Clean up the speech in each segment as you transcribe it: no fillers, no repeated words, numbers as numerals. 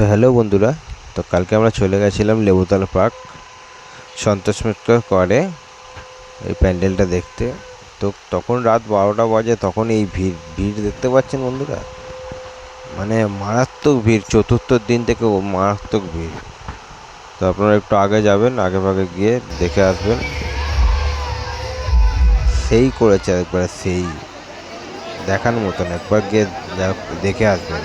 তো হ্যালো বন্ধুরা, তো কালকে আমরা চলে গেছিলাম লেবুতলা পার্ক সন্তোষ মিত্র করে এই প্যান্ডেলটা দেখতে। তো তখন রাত 12টা বাজে, তখন এই ভিড় ভিড় দেখতে পাচ্ছেন বন্ধুরা, মানে মারাত্মক ভিড়। চতুর্থ দিন থেকে মারাত্মক ভিড়। তো আপনারা একটু আগে যাবেন, আগে ভাগে গিয়ে দেখে আসবেন। সেই করেছে একবার, সেই দেখার মতন, একবার গিয়ে দেখে আসবেন।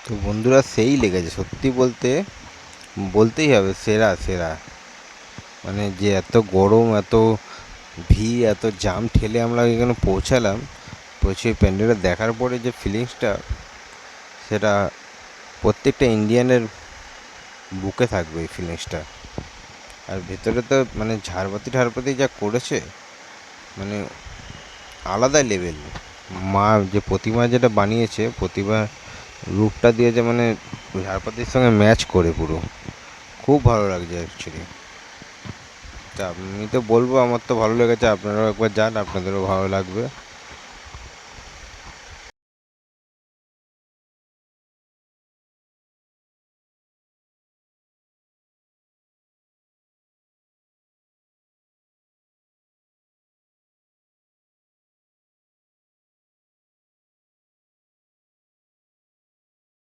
তো বন্ধুরা, সেই লেগেছে সত্যি বলতে, বলতেই হবে সেরা সেরা। মানে যে এত গরম, এত ভিড়, এত জাম ঠেলে আমরা এখানে পৌঁছালাম, পৌঁছে প্যান্ডেলটা দেখার পরে যে ফিলিংসটা, সেটা প্রত্যেকটা ইন্ডিয়ানের বুকে থাকবে এই ফিলিংসটা। আর ভেতরে তো মানে ঝাড়বাতি ঠাড়বাতি যা করেছে, মানে আলাদা লেভেল। মা যে প্রতিমা যেটা বানিয়েছে, প্রতিমা রূপটা দিয়েছে, মানে ঝাড়বাতির সঙ্গে ম্যাচ করে পুরো। খুব ভালো লাগছে অ্যাকচুয়ালি। তা আমি তো বলবো, আমার তো ভালো লেগেছে, আপনারাও একবার যান, আপনাদেরও ভালো লাগবে।